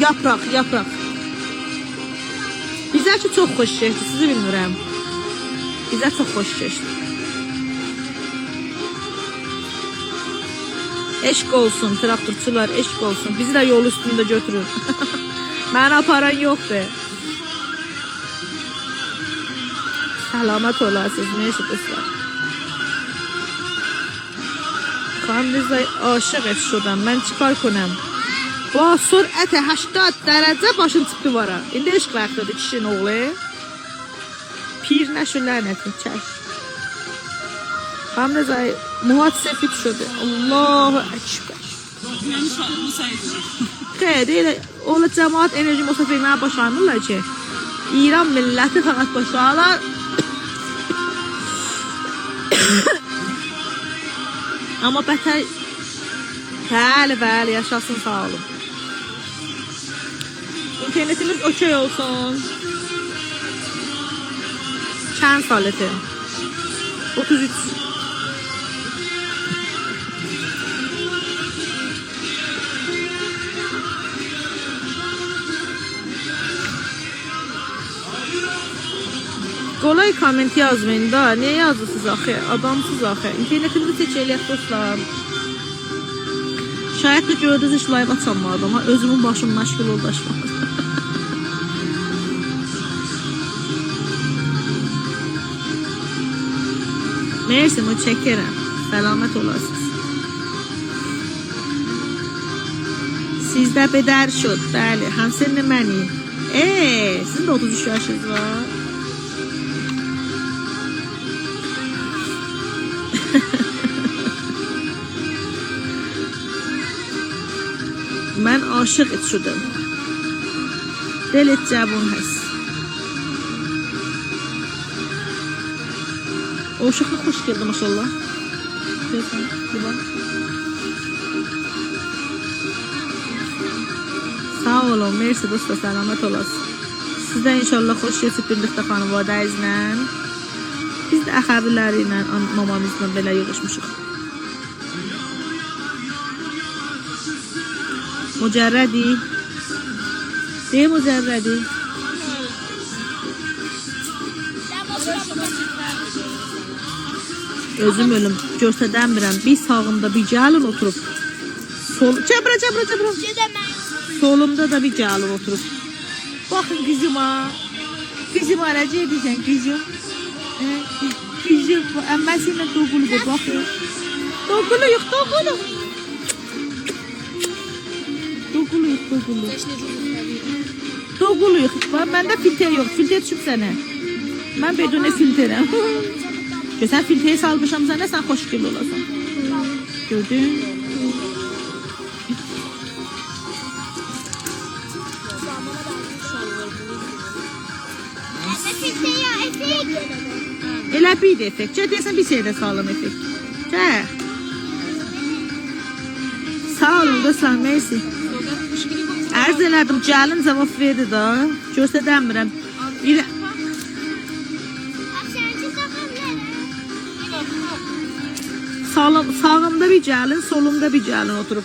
Yaprak, yaprak. Bizə ki çox xoş keçdi, sizi bilmirəm. Bizə çox xoş keçdi. Eşq olsun traktorçular, eşq olsun. Bizi də yol üstündə götürün. Məni aparan yoxdur. Selamat olasınız, neyse dostlar. Xanım Rıza aşıq et şuradan, mən çıxar konəm. Bu sürətə 80 dərəcə başın çıxdı vara. İndi eşq vaxtıdır kişinin oğlu. Pir nəşü lənətin çək. Xanım Rıza muhat sefit şudu. Allahu Ekber. Xeyr, elə ola cəmaat enerji musaf verməyə başlanırlar ki, İran milləti fəqət başlarlar. Ama bətər bəli, yaşasın, sağ olun. İnternetimiz okey olsun. Çən saləti? 33. Kolay koment yazmayın da. Ne yazırsınız axı? Adamsız axı. İnternetimizi seçeyləyək dostlar. Şayət də gördünüz heç live açamadım. Özümün başım məşğul oldaşmam. Mersi mi çəkərəm. Selamet olasınız. Sizdə bedər şud. Bəli. Həmsinin məni. Sizin də 33 yaşınız var. Mən aşıq etşudım. Del et cəbun həs. O uşaqla xoş geldi maşallah. Sağ olun, mersi dostlar, selamet olasın. Sizdə inşallah xoş geçib birlikdə xanıvadəyizlə. Biz də əxəbiləri ilə, mamamızla belə yığışmışıq. Mücərrədi. Deyim mücərrədi. Özüm ölüm. Göstərəmirəm. Bir sağımda bir gəlin oturub. Cəbrə. Solumda da bir gəlin oturub. Baxın qızıma. Qızım aracı edəcən qızım. Qızım əmməsi ilə doğuludur. Baxın. Doğuluyuq. Doğuluyuq. Məndə filtre yox. Filtre düşüb sənə. Mən bedunə filtrəm. Sən filtreyi salmışam sənə, sən xoş gül olasan. Gördün? Elə bir də effekt. Deyəsən bir şeydə sağlam effekt. Sağ olun dostlar, mersi. Ərz elədim, gəlin cavab verdi da. Göstərəmirəm. Sağımda bir gəlin, solumda bir gəlin oturup.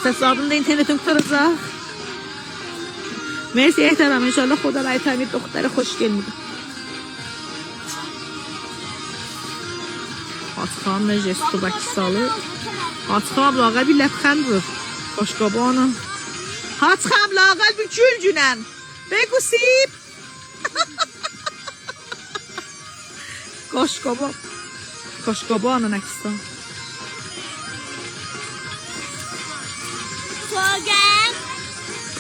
Hesabımda internetim kuracaq. Mersi ehtiram, inşallah Xuda raytamid doktora xoş gelmedi. Açxam jestu bakisalı. Açxam lağa bir ləbxənd vur. Qoşqabanım. Açxam lağa bir gülcünən. Begusib. Qoşqaban. Qoşqabanın əkistan. Soğan.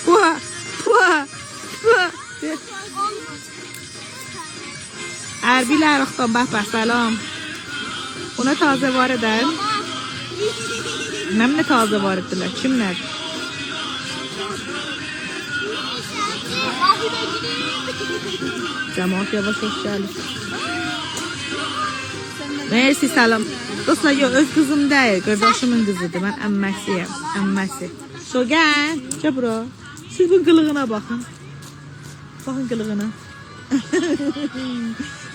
Pua. Erbil Ərəxdan bəhbə, salam. Ona taze var edən. Məmlə taze var etdilər. Kimlər? Cəmaat yavaş hoş gəlir. Mersi, salam. Dostlar, yox, öz qızım deyil, qardaşımın qızıdır. Mən əmməsiyəm, əmməsi. Soğan, gəl bura. Siz bu qılığına baxın. Baxın qılığına.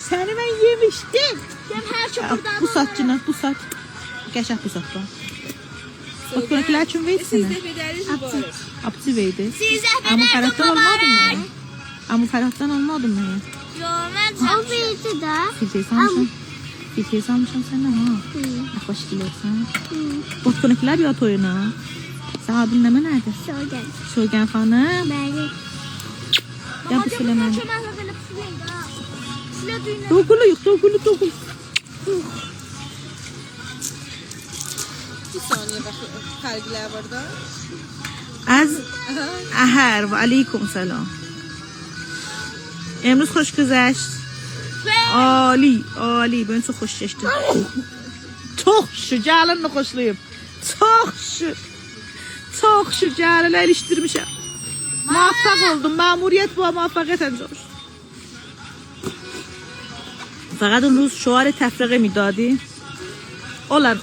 Səni mən yemişdim. Hem her şey burada. Bu saçcına, bu saç. Qəşəng bu saç var. Otkonikler için veysene. Siz de bedeliz var. Apti veydi. Siz de Ama bedel Ferhat'tan olmadı mı? var. Ama Ferhat'tan olmadı mı? Yo, ben o bildi de. Filtreyi salmışsın. Filtreyi salmışsın sen de ha. Hoş geliyorsun. Otkonikler bir at oyuna. Sen adın ne nerede? Söyledim. Şogen Hanım. Belli. Ya bu söylemem. Çömezle böyle püfüreyim de. Silah düğüne. Dokulu, dokulu. Bir saniye bak. Kargiler var da. از اهر و علیکم سلام امروز خوش گذشت عالی عالی ben çok hoş geçti çok şu canını hoşlayıp çok şu canını eriştirmişim muvaffak oldum mamuriyet bu muvaffakiyet انجام شد فقط اون روز شعار تفرقه میدادی olan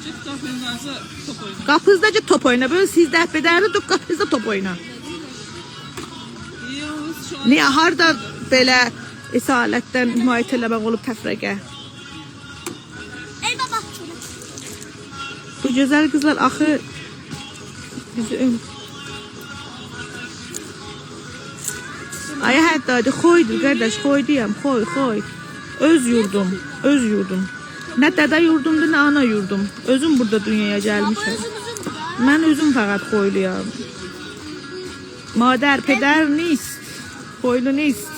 Çık kapının varsa top oyunu. Qapınızdaca top oyna. Böyle siz dəf edəndə qapınızda top oyna. Yavuz şu an. Niyə harda belə esalətdən himayət eləmək olub təfrəqə? Ey baba. Bu gözəl qızlar axı bizi Ay hətta xoydur qardaş, xoyduyam, xoy. Öz yurdum. Nə dədə yurdumdur, nə ana yurdum. Özüm burada dünyaya gəlmişəm. Mən özüm fəqət xoyluyam. Madər, pədər nist. Xoylu nist.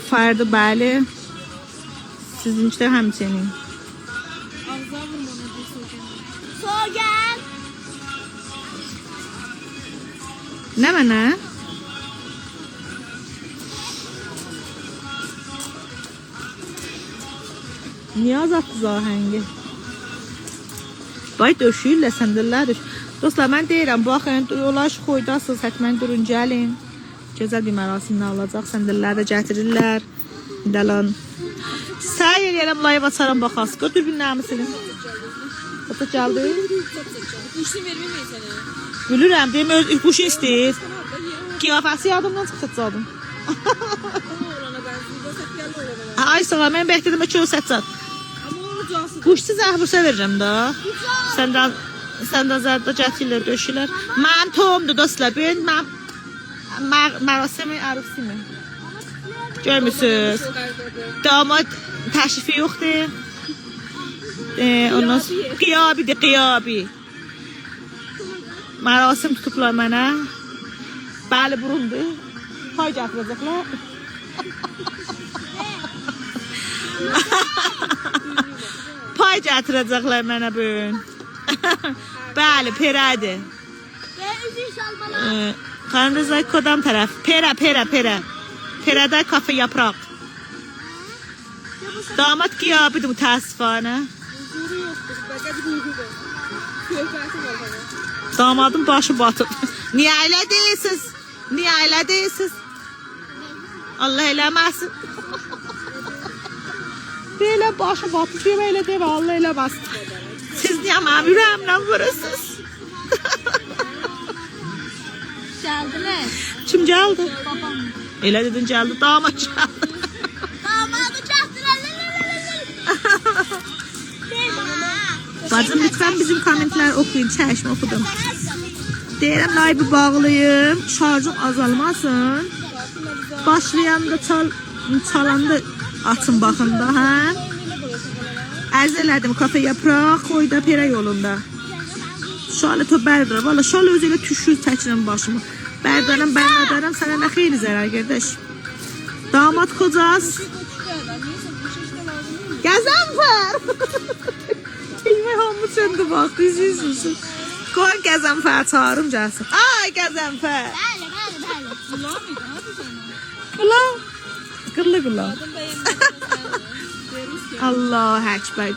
Fardı bəli. Sizinkilər həmçinin. Ağza vurmanı bir soğuk. Soğuyan. Nə mənə? Niyaz attı zahəngi. Vay döşüyürlər, səndəllər döş. Dostlar, mən deyirəm, baxın, yollar xoydasınız, hətmən durun, gəlin. Gözəl bir mərasimlə alacaq, səndəllər də gətirirlər. Dəlan. Səy eləyərəm, layıb açaram, baxas. Götür binlərimi silin. Qıta gəldi. Kuşun vermemeyiz sana. Gülürəm, deyim, quşu istəyir. Qiyafəsi yadımdan çıxacaqdım. Oğlana benziyor. Sakyalı oğlana. Ay sağ ol, mən bəklədim, ki o sətcad. Ama olacaksın. Quşsuz əhbusa verirəm da. Səndən zərdə gətirlər, döşürlər. Mənim tohumdur dostlar. Ben mərasimi ərusimi. Görmüsünüz. Damat təşrifi yoxdur. Ondan qiyabidir, qiyabi. Mərasim tutublar mənə. Bəli, burundur. Pay gətirəcəklər. Pay gətirəcəklər mənə bugün. Bəli, perədir. Ve üzü şalmalar. Xanım Rızay kodam tərəf. Perə. Perədə kafe yapraq. Damat qiyabidir mütəəssifanə. Huzuru yoktur. Fakat huzuru var. Köfəsi var bana. Damadım başı batıb. Niyə elə deyilsiz? Allah eləməsin. Belə başı batıb, demə elə demə, Allah eləməsin. Siz niyə mənim ürəyimlə vurursunuz? Geldiler. Kim gəldi? Babam. Elə dedin gəldi, damat gəldi. Damadı çaktılar. Bacım, lütfen bizim komentlər oxuyun, çəkmə oxudum. Deyirəm, laybi bağlayım, şarjım azalmasın. Başlayanda çalanda açın baxın da, hə? Ərz elədim, kafe yapraq, xoyda perə yolunda. Şalə to bərdar, valla şalə özü elə tüşür çəkirəm başımı. Bərdaram, sənə nə xeyli zərər, qardaş. Damat kocaz. Qəzənfər! Kelime hamı söndü bax, üzürsün. Qoy Qəzənfər çağırım gəlsin. Ay Qəzənfər! Bəli. Ulan mıydı? Ne yapacaksın? Ulan! Qırlı. Adam beğenmedi. Allah Əkbər.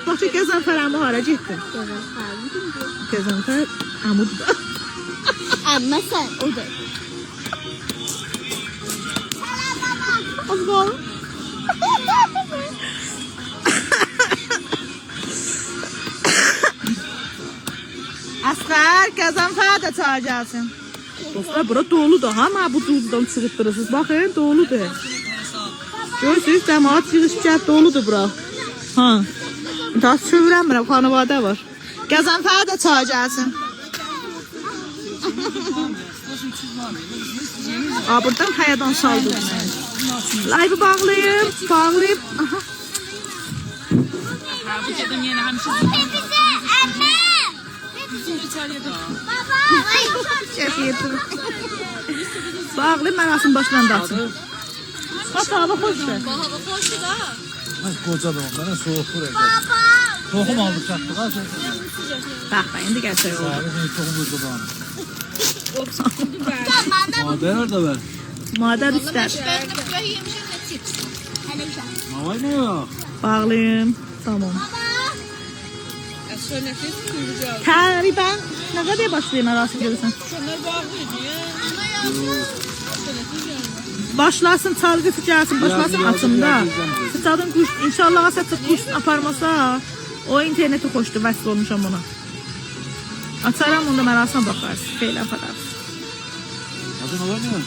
Baxı Qəzənfər əmi hara getdi? Qəzənfər əmudur. Ama sen o da. Allah. Əsqər, Qəzənfər də çağıracaqsın. Dostlar, bura doludur. Hama bu duzdan çıxıtdırırsınız. Baxın, doludur. Görürsünüz, cəmaat yığışıb doludur bura. Ha. Daha çevirəmirəm, xanavadə var. Qəzənfər də çay gəlsin. Buradan hayadan saldım. Live bağlayayım. Aha. Dedim yine hemşire. Bize anne. Baba. Bağlayayım, mərasim başlandı açın. Bak, hava xoşdur. Hava hoştu da. Ay koca adam bana soğuk buraya. Baba. Tohum aldık çaktık ha sen. Bax, indi gətirək oldu. Abi ben tohum vurdu bana. Tamam. Mader de ver. Madər istər. Ben de böyle yemişim de chips. Hele bir şey. Havay ne yok? Bağlayayım. Tamam. Sonra nefes kuyruğu. Təqribən nə qədər başlayır mərasim görürsən? Şunlar bağlıydı ya. Başlasın, çalgısı gəlsin, başlasın Yazın, açımda. yazın. Sıçadın kuş, inşallah asatsa kuşun aparmasa, o interneti xoşdur, vəsl olmuşam ona. Açaram, onda mərasimə baxarız, xeyli apararız. Adın havay ne yok?